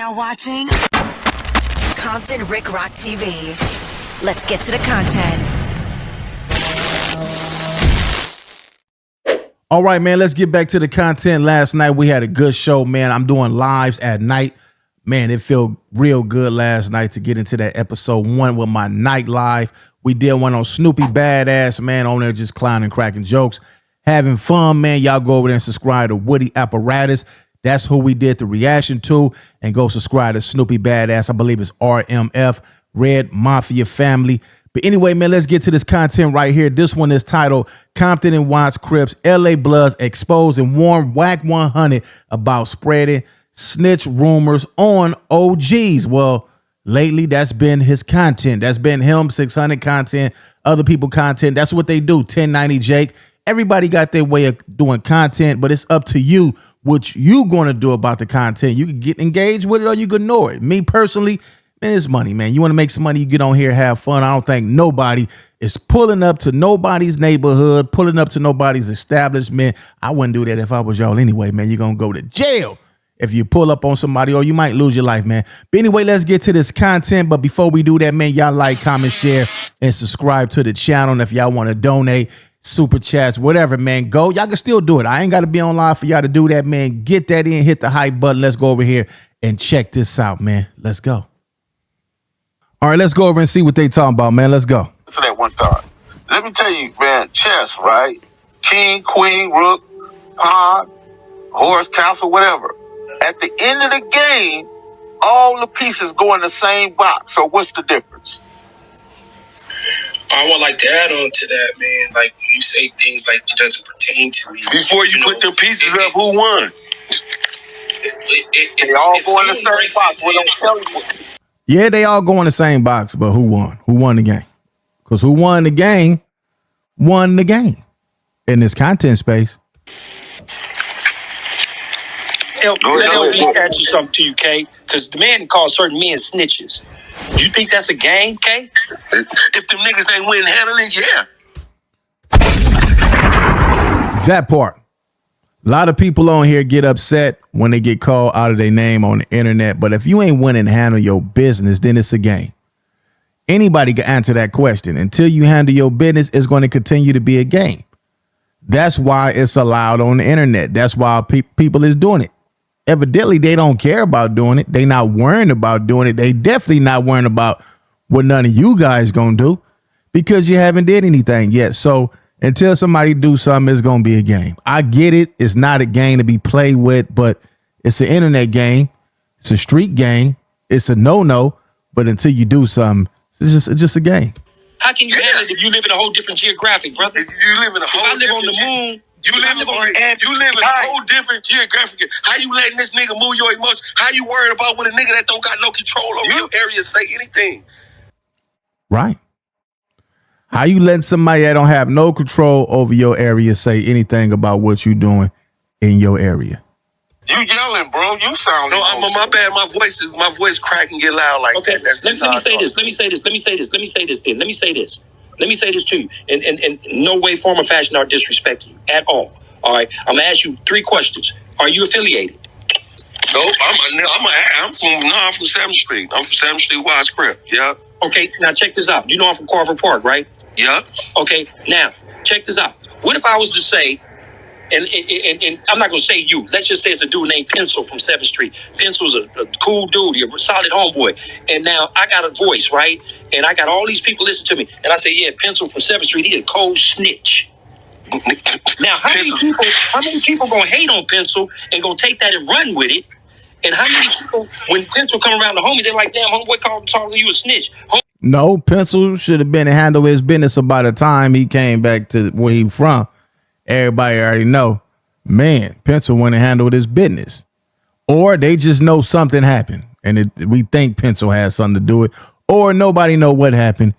now watching Compton Rick Rock TV. Let's get to the content. All right, man, let's get back to the content. Last night we had a good show, man. I'm doing lives at night. Man, it felt real good last night to get into that episode 1 with my night live. We did one on Snoopy Badass, man, on there just clowning, cracking jokes, having fun, man. Y'all go over there and subscribe to Woody Apparatus. That's who we did the reaction to. And go subscribe to Snoopy Badass. I believe it's RMF, Red Mafia Family. But anyway, man, let's get to this content right here. This one is titled Compton and Watt's Crips, LA Bloods expose and warn Wack 100 about spreading snitch rumors on OGs. Well, lately that's been his content. That's been him, 600 content, other people content. That's what they do, 1090 Jake. Everybody got their way of doing content, but it's up to you what you going to do about the content. You can get engaged with it or you can ignore it. Me personally, man, it's money, man. You want to make some money, you get on here, have fun. I don't think nobody is pulling up to nobody's neighborhood, pulling up to nobody's establishment. I wouldn't do that if I was y'all anyway, man. You're going to go to jail if you pull up on somebody, or you might lose your life, man. But anyway, let's get to this content. But before we do that, man, y'all like, comment, share, and subscribe to the channel. And if y'all want to donate, super chats, whatever, man, go. Y'all can still do it. I ain't got to be on live for y'all to do that, man. Get that in, hit the hype button. Let's go over here and check this out, man. Let's go. All right, let's go over and see what they talking about, man. Let's go. To that one thought. Let me tell you, man, chess, right? King, queen, rook, pawn, horse, castle, whatever. At the end of the game, all the pieces go in the same box. So what's the difference? I would like to add on to that, man. Like, you say things like it doesn't pertain to me. Before you put the pieces up, who won? They all go in the same box. What I'm telling you. Yeah, they all go in the same box, but who won? Who won the game? Because who won the game won the game in this content space. Let me ask you something to you, K, because the man calls certain men snitches. Do you think that's a game, K? If them niggas ain't winning handling, yeah. That part. A lot of people on here get upset when they get called out of their name on the internet. But if you ain't winning to handle your business, then it's a game. Anybody can answer that question. Until you handle your business, it's going to continue to be a game. That's why it's allowed on the internet. That's why people is doing it. Evidently, they don't care about doing it. They not worrying about doing it. They definitely not worrying about what none of you guys going to do because you haven't did anything yet. So until somebody do something, it's going to be a game. I get it. It's not a game to be played with, but it's an internet game. It's a street game. It's a no-no. But until you do something, it's just a game. How can you handle it if you live in a whole different geographic, brother? If you live in a whole different... If I live on the moon... You live in a whole different geographic. How you letting this nigga move your emotions? How you worried about what a nigga that don't got no control over your area say anything? Right. How you letting somebody that don't have no control over your area say anything about what you doing in your area? You yelling, bro. You sound... No, I'm my bad. My voice crack and get loud like that. That's let me say this. Let me say this to you. In no way, form, or fashion are disrespecting you at all. All right. I'm going to ask you 3 questions. Are you affiliated? Nope. I'm from 7th Street. I'm from 7th Street, Watt's Crips. Yeah. Okay. Now check this out. You know I'm from Carver Park, right? Yeah. Okay. Now check this out. What if I was to say, and I'm not going to say you. Let's just say it's a dude named Pencil from 7th Street. Pencil's a cool dude. He's a solid homeboy. And now I got a voice, right? And I got all these people listen to me. And I say, yeah, Pencil from 7th Street, he a cold snitch. Now, how many people going to hate on Pencil and going to take that and run with it? And how many people, when Pencil come around the homies, they're like, damn, homeboy calling you a snitch. No, Pencil should have been to handle his business about the time he came back to where he from. Everybody already know, man, Pencil went and handled his business. Or they just know something happened and we think Pencil has something to do with it. Or nobody know what happened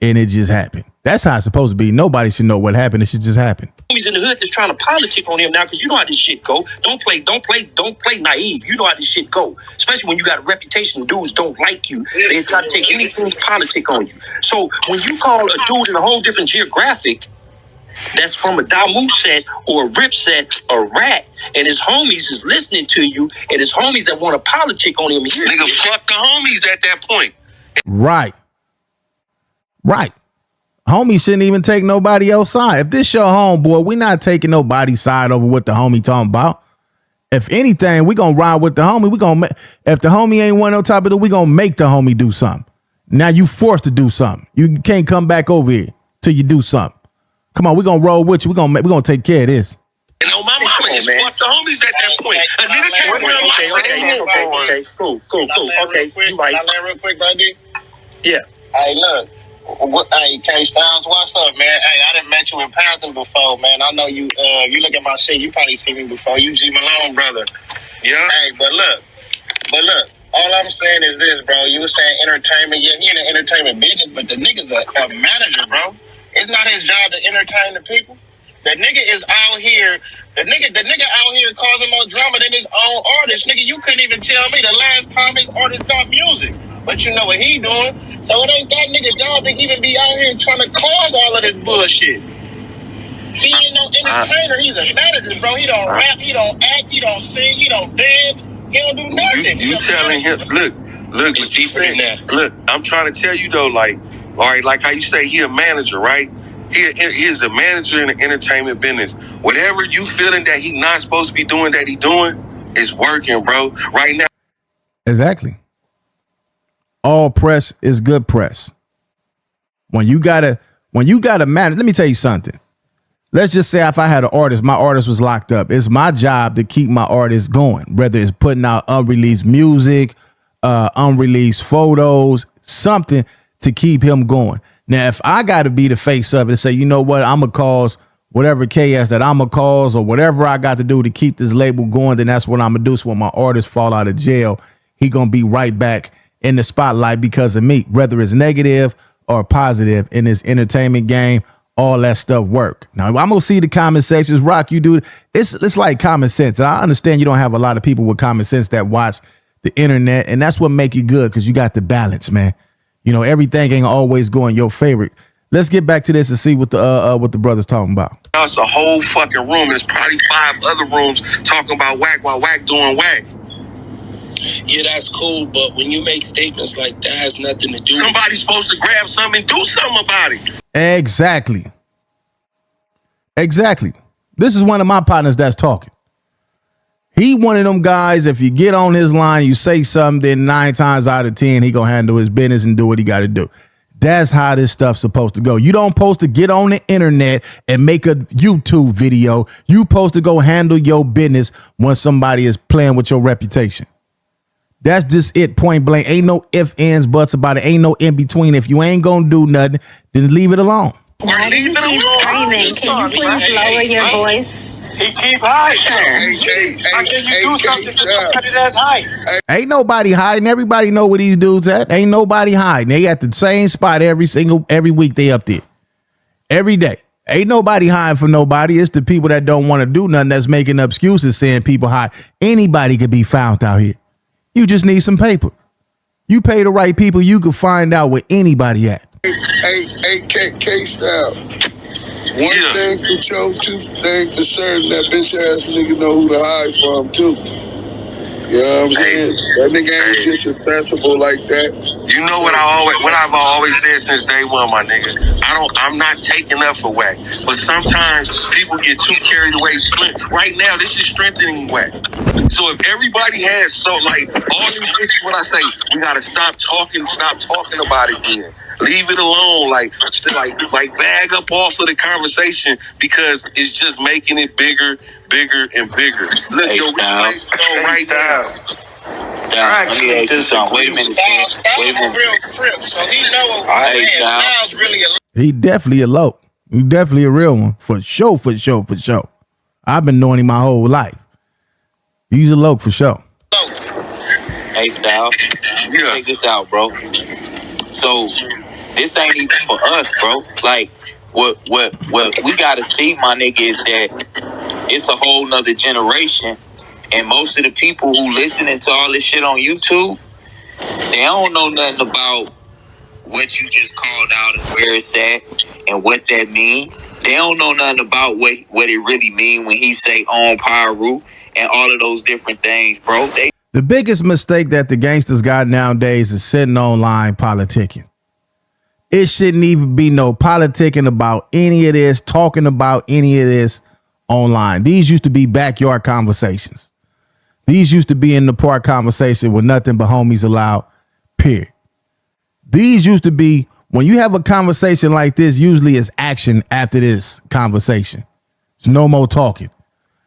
and it just happened. That's how it's supposed to be. Nobody should know what happened. It should just happen. He's in the hood that's trying to politic on him now because you know how this shit go. Don't play naive. You know how this shit go. Especially when you got a reputation, dudes don't like you. They try to take anything politic on you. So when you call a dude in a whole different geographic that's from a Damu set or a Rip set or Rat, and his homies is listening to you, and his homies that want to politic on him here. Nigga, fuck the homies at that point. Right. Homie shouldn't even take nobody else's side. If this your homeboy, we not taking nobody's side over what the homie talking about. If anything, we gonna ride with the homie. If the homie ain't one on top of it, we gonna make the homie do something. Now you forced to do something. You can't come back over here till you do something. Come on, we gonna roll with you. We gonna take care of this. And on my mama, it's fuck the homies at that point. A nigga can't real life anymore. Okay, cool. Okay, you right. Can I land real quick, buddy? Yeah. Hey, look. Hey, K Styles, what's up, man? Hey, I done met you in passing before, man. I know you. You look at my shit. You probably seen me before. You G Malone, brother. Yeah. Hey, but look. All I'm saying is this, bro. You were saying entertainment. Yeah, he in the entertainment business, but the nigga's a manager, bro. It's not his job to entertain the people. The nigga is out here. The nigga out here causing more drama than his own artist. Nigga, you couldn't even tell me the last time his artist got music. But you know what he doing. So it ain't that nigga's job to even be out here trying to cause all of this bullshit. He ain't no entertainer. He's a manager, bro. He don't rap. He don't act. He don't sing. He don't dance. He don't do nothing. You telling him, look, It's deeper than that. Look, I'm trying to tell you though, like, all right, like how you say he a manager, right? He is a manager in the entertainment business. Whatever you feeling that he not supposed to be doing that he doing is working, bro. Right now. Exactly. All press is good press. When you gotta manage, let me tell you something. Let's just say if I had an artist, my artist was locked up. It's my job to keep my artist going, whether it's putting out unreleased music, unreleased photos, something to keep him going. Now, if I got to be the face of it and say, you know what, I'm going to cause whatever chaos that I'm going to cause or whatever I got to do to keep this label going, then that's what I'm going to do. So when my artist fall out of jail, he going to be right back in the spotlight because of me, whether it's negative or positive in this entertainment game. All that stuff work. Now, I'm going to see the comment sections. Rock, you do. It's like common sense. I understand you don't have a lot of people with common sense that watch the internet, and that's what make you good because you got the balance, man. You know, everything ain't always going your favorite. Let's get back to this and see what the brother's talking about. It's a whole fucking room. There's probably 5 other rooms talking about Wack while Wack doing Wack. Yeah, that's cool, but when you make statements like that, has nothing to do with Somebody's supposed to grab something and do something about it. Exactly. This is one of my partners that's talking. He one of them guys, if you get on his line, you say something, then 9 times out of 10, he gonna handle his business and do what he got to do. That's how this stuff's supposed to go. You don't supposed to get on the internet and make a YouTube video. You supposed to go handle your business when somebody is playing with your reputation. That's just it, point blank. Ain't no ifs, ands, buts about it. Ain't no in between. If you ain't gonna do nothing, then leave it alone. Why do you keep screaming? Can you please lower your voice? He keep hiding. How can you do something to somebody that's hiding? Ain't nobody hiding. Everybody know where these dudes at. Ain't nobody hiding. They at the same spot every week. They up there every day. Ain't nobody hiding from nobody. It's the people that don't want to do nothing that's making up excuses saying people hide. Anybody could be found out here. You just need some paper. You pay the right people, you can find out where anybody at. Hey, K-Style. One thing for Joe, 2 things for certain, that bitch ass nigga know who to hide from, too. You know what I'm saying? That nigga ain't just accessible like that. You know what I've always said since day one, my nigga. I'm not taking up for Wack, but sometimes people get too carried away. Right now, this is strengthening Wack. So if everybody has all these things, what I say, we gotta stop talking about it then. Leave it alone, like bag up off of the conversation because it's just making it bigger and bigger. Look, hey, yo, Styles. right now. Let me ask you something. Wait a minute. Styles a real Crip, so he know what we're saying. Styles really a He definitely a low. He definitely a real one. For sure. I've been knowing him my whole life. He's a low for sure. Hey, Styles. Check this out, bro. So this ain't even for us, bro. Like what we gotta see, my nigga, is that it's a whole nother generation, and most of the people who listening to all this shit on YouTube, they don't know nothing about what you just called out and where it's at and what that mean. They don't know nothing about what it really mean when he say on power root and all of those different things, bro. The biggest mistake that the gangsters got nowadays is sitting online politicking. It shouldn't even be no politicking about any of this, talking about any of this online. These used to be backyard conversations. These used to be in the park conversation with nothing but homies allowed, period. These used to be, when you have a conversation like this, usually it's action after this conversation. There's no more talking.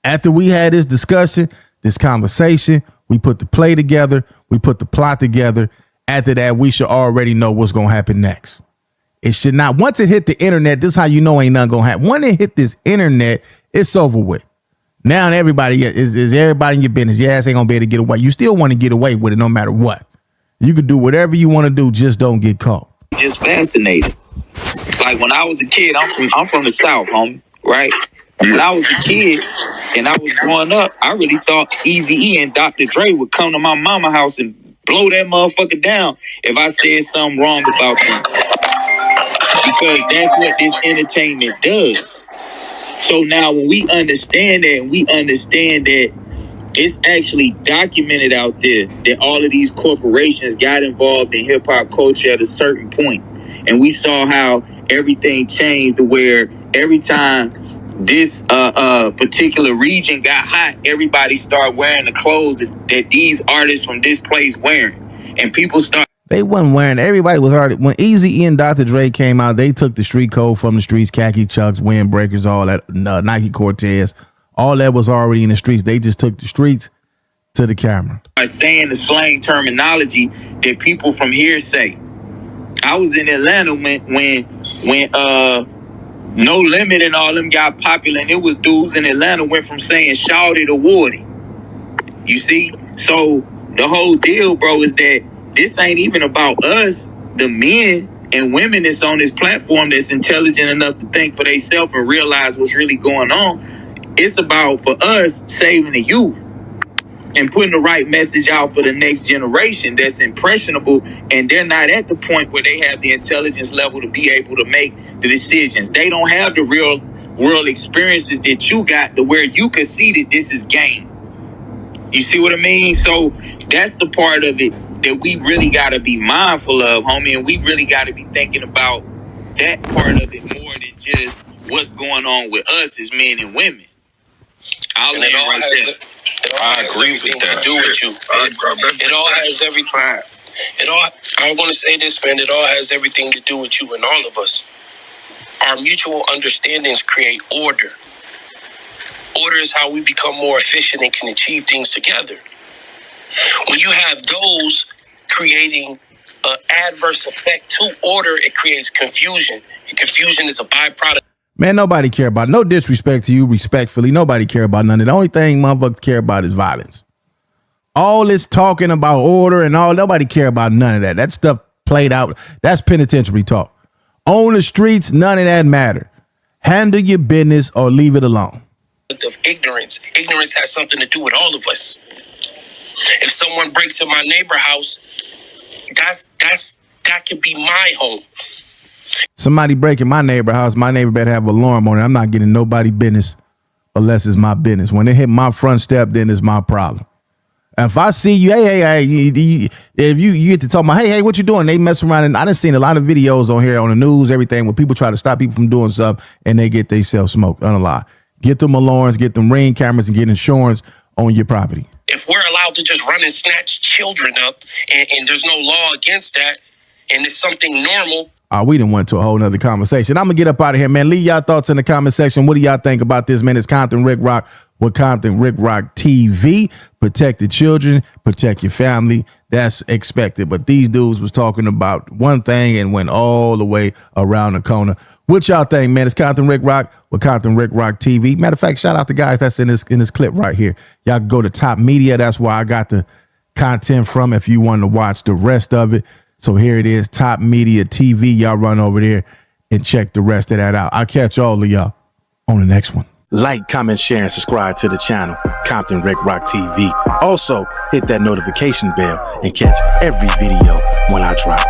After we had this discussion, this conversation, we put the play together, we put the plot together. After that, we should already know what's going to happen next. It should not. Once it hit the internet, this is how you know ain't nothing going to happen. When it hit this internet, it's over with. Now everybody is everybody in your business. Your ass ain't going to be able to get away. You still want to get away with it no matter what. You can do whatever you want to do, just don't get caught. Just fascinated. Like when I was a kid, I'm from the South, homie, right? When I was a kid and I was growing up, I really thought Eazy-E and Dr. Dre would come to my mama house and blow that motherfucker down if I said something wrong about them. Because that's what this entertainment does. So now when we understand that, and we understand that it's actually documented out there that all of these corporations got involved in hip-hop culture at a certain point. And we saw how everything changed to where every time this particular region got hot, everybody started wearing the clothes that these artists from this place wearing. And people start. They wasn't wearing, everybody was already, when Eazy-E and Dr. Dre came out, they took the street code from the streets, khaki chucks, windbreakers, all that, Nike Cortez, all that was already in the streets. They just took the streets to the camera. Saying the slang terminology that people from here say. I was in Atlanta when No Limit and all them got popular, and it was dudes in Atlanta went from saying shouted to Woody. You see? So the whole deal, bro, is that this ain't even about us, the men and women that's on this platform that's intelligent enough to think for themselves and realize what's really going on. It's about, for us, saving the youth and putting the right message out for the next generation that's impressionable, and they're not at the point where they have the intelligence level to be able to make the decisions. They don't have the real world experiences that you got to where you can see that this is game. You see what I mean? So that's the part of it that we really got to be mindful of, homie, and we really got to be thinking about that part of it more than just what's going on with us as men and women. I'll land right there. I agree with that. To do with you. It all has everything. I want to say this, man. It all has everything to do with you and all of us. Our mutual understandings create order. Order is how we become more efficient and can achieve things together. When you have those creating an adverse effect to order, it creates confusion. And confusion is a byproduct. Man, nobody care about, no disrespect to you, respectfully, nobody care about none of it. The only thing motherfuckers care about is violence. All this talking about order and all, nobody care about none of that. That stuff played out. That's penitentiary talk. On the streets, none of that matter. Handle your business or leave it alone. Of ignorance. Ignorance has something to do with all of us. If someone breaks in my neighbor house, that could be my home. Somebody breaking my neighbor house, my neighbor better have an alarm on it. I'm not getting nobody business unless it's my business. When they hit my front step, then it's my problem. And if I see you, hey, if you get to talk about, hey, what you doing? They mess around, and I done seen a lot of videos on here on the news, everything, where people try to stop people from doing something and they get themselves smoked. Unalive. Get them alarms, get them ring cameras, and get insurance on your property. If we're allowed to just run and snatch children up, and there's no law against that, and it's something normal. We done went to a whole nother conversation. I'm going to get up out of here, man. Leave y'all thoughts in the comment section. What do y'all think about this, man? It's Compton Rick Rock with Compton Rick Rock TV. Protect the children, protect your family. That's expected. But these dudes was talking about one thing and went all the way around the corner. What y'all think, man? It's Compton Rick Rock with Compton Rick Rock TV. Matter of fact, shout out to guys that's in this clip right here. Y'all can go to Top Media. That's where I got the content from if you want to watch the rest of it. So here it is, Top Media TV. Y'all run over there and check the rest of that out. I'll catch all of y'all on the next one. Like, comment, share, and subscribe to the channel, Compton Rick Rock TV. Also, hit that notification bell and catch every video when I drop.